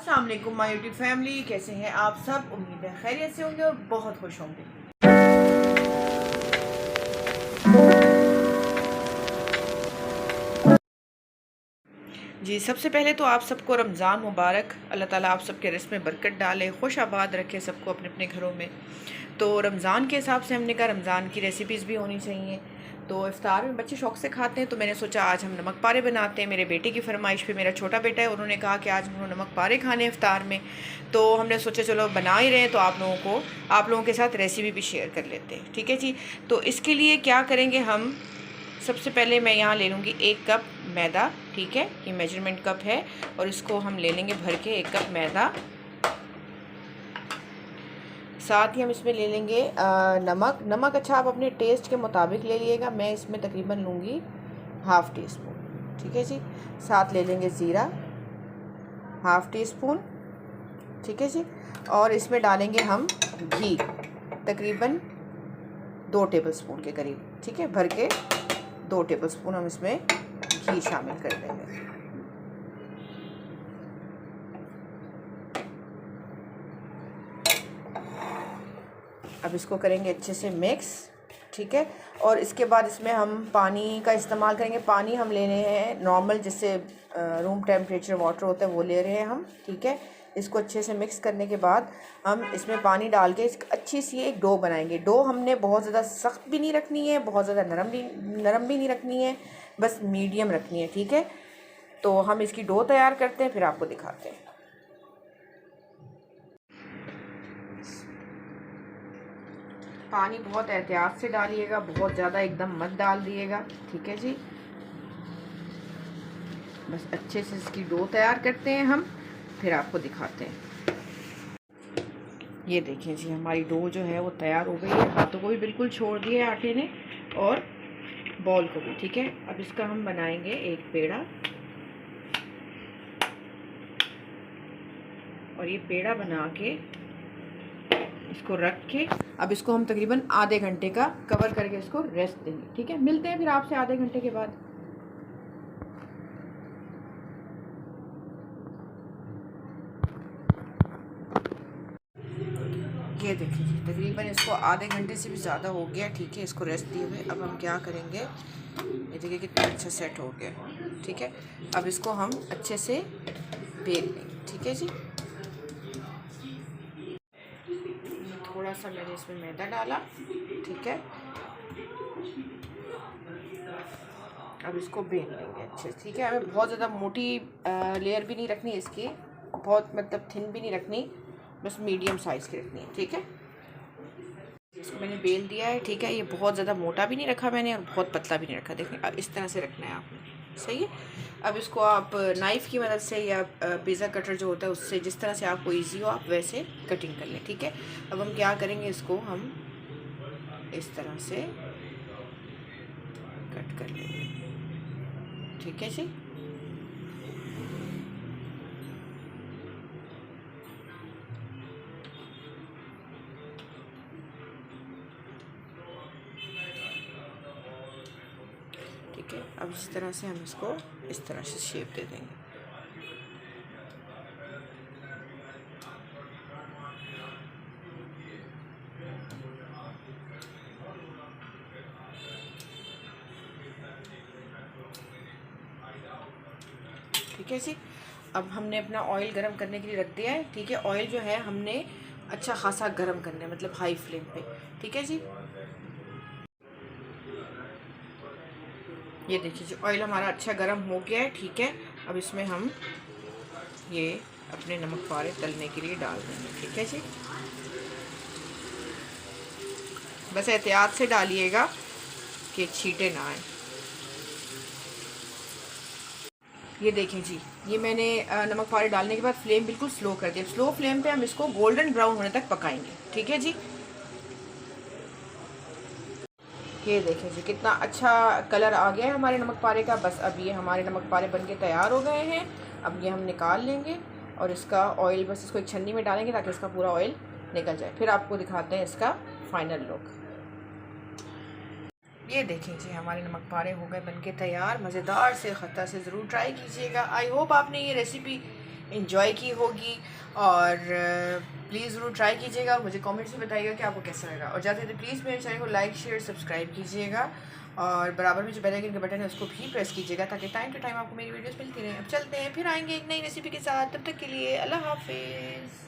अस्सलाम वालेकुम my YouTube family, कैसे हैं आप सब। उम्मीद है खैरियत से होंगे और बहुत खुश होंगे। जी, सबसे पहले तो आप सबको रमज़ान मुबारक। अल्लाह ताला आप सबके रिज़्क़ में बरकत डाले, खुश आबाद रखे सबको अपने अपने घरों में। तो रमज़ान के हिसाब से हमने कहा रमज़ान की रेसिपीज़ भी होनी चाहिए। तो इफ्तार में बच्चे शौक़ से खाते हैं, तो मैंने सोचा आज हम नमक पारे बनाते हैं। मेरे बेटे की फरमाइश पे, मेरा छोटा बेटा है, उन्होंने कहा कि आज हम नमक पारे खाने हैं इफ्तार में। तो हमने सोचा चलो बना ही रहे हैं तो आप लोगों के साथ रेसिपी भी शेयर कर लेते हैं। ठीक है जी। तो इसके लिए क्या करेंगे हम, सबसे पहले मैं यहाँ ले लूँगी 1 कप मैदा। ठीक है, ये मेजरमेंट कप है और इसको हम ले लेंगे भर के 1 कप मैदा। साथ ही हम इसमें ले लेंगे नमक अच्छा आप अपने टेस्ट के मुताबिक ले लीजिएगा। मैं इसमें तकरीबन लूँगी ½ टी स्पून। ठीक है जी। साथ ले लेंगे ज़ीरा ½ टी स्पून। ठीक है जी। और इसमें डालेंगे हम घी तकरीबन 2 टेबल स्पून के करीब। ठीक है, भर के 2 टेबल स्पून हम इसमें घी शामिल कर देंगे। अब इसको करेंगे अच्छे से मिक्स। ठीक है, और इसके बाद इसमें हम पानी का इस्तेमाल करेंगे। पानी हम ले रहे हैं नॉर्मल, जिससे रूम टेम्परेचर वाटर होता है वो ले रहे हैं हम। ठीक है, इसको अच्छे से मिक्स करने के बाद हम इसमें पानी डाल के अच्छी सी एक डो बनाएंगे। डो हमने बहुत ज़्यादा सख्त भी नहीं रखनी है, बहुत ज़्यादा नरम भी नहीं रखनी है, बस मीडियम रखनी है। ठीक है, तो हम इसकी डो तैयार करते हैं, फिर आपको दिखाते हैं। पानी बहुत एहतियात से डालिएगा, बहुत ज़्यादा एकदम मत डाल दिएगा। ठीक है जी, बस अच्छे से इसकी डो तैयार करते हैं हम, फिर आपको दिखाते हैं। ये देखें जी, हमारी डो जो है वो तैयार हो गई है। हाथों को भी बिल्कुल छोड़ दिया है आटे ने और बॉल को भी। ठीक है, अब इसका हम बनाएंगे एक पेड़ा। और ये पेड़ा बना के इसको रख के अब इसको हम तकरीबन आधे घंटे का कवर करके इसको रेस्ट देंगे। ठीक है, मिलते हैं फिर आपसे आधे घंटे के बाद। ये देखिए जी, तकरीबन इसको आधे घंटे से भी ज़्यादा हो गया। ठीक है, इसको रेस्ट दिए हुए अब हम क्या करेंगे, ये देखिए कितना अच्छा सेट हो गया। ठीक है, अब इसको हम अच्छे से बेल लेंगे। ठीक है जी, थोड़ा सा मैंने इसमें मैदा डाला। ठीक है, अब इसको बेल लेंगे अच्छे से। ठीक है, हमें बहुत ज़्यादा मोटी लेयर भी नहीं रखनी इसकी, बहुत मतलब थिन भी नहीं रखनी, बस मीडियम साइज़ की रखनी है। ठीक है, इसको मैंने बेल दिया है। ठीक है, ये बहुत ज़्यादा मोटा भी नहीं रखा मैंने और बहुत पतला भी नहीं रखा। देखें, अब इस तरह से रखना है आपने। सही है, अब इसको आप नाइफ़ की मदद से या पिज़्ज़ा कटर जो होता है उससे, जिस तरह से आपको ईजी हो आप वैसे कटिंग कर लें। ठीक है, अब हम क्या करेंगे, इसको हम इस तरह से कट कर लेंगे। ठीक है जी, ठीक है। अब इस तरह से हम इसको इस तरह से शेप दे देंगे। ठीक है जी, अब हमने अपना ऑयल गरम करने के लिए रख दिया है। ठीक है, ऑयल जो है हमने अच्छा खासा गरम करना है, मतलब हाई फ्लेम पे। ठीक है जी, ये देखिए जी, ऑयल हमारा अच्छा गरम हो गया है। ठीक है, अब इसमें हम ये अपने नमक पारे तलने के लिए डाल देंगे। ठीक है जी, बस एहतियात से डालिएगा कि छींटे ना आए। ये देखें जी, ये मैंने नमक पारे डालने के बाद फ्लेम बिल्कुल स्लो कर दिया। स्लो फ्लेम पे हम इसको गोल्डन ब्राउन होने तक पकाएंगे। ठीक है जी, ये देखें जी, कितना अच्छा कलर आ गया है हमारे नमक पारे का। बस अब ये हमारे नमक पारे बनके तैयार हो गए हैं। अब ये हम निकाल लेंगे और इसका ऑयल, बस इसको एक छन्नी में डालेंगे ताकि इसका पूरा ऑयल निकल जाए। फिर आपको दिखाते हैं इसका फाइनल लुक। ये देखें जी, हमारे नमक पारे हो गए बनके तैयार। मज़ेदार से खट्टा से ज़रूर ट्राई कीजिएगा। आई होप आपने ये रेसिपी इंजॉय की होगी। और प्लीज़ ज़रूर ट्राई कीजिएगा और मुझे कमेंट्स में बताइएगा कि आपको कैसा लगा। और जाते थे प्लीज़ मेरे चैनल को लाइक शेयर सब्सक्राइब कीजिएगा और बराबर में जो बेल आइकन का बटन है उसको भी प्रेस कीजिएगा ताकि टाइम टू टाइम आपको मेरी वीडियोस मिलती रहें। अब चलते हैं, फिर आएंगे एक नई रेसिपी के साथ। तब तक के लिए अल्लाह हाफिज़।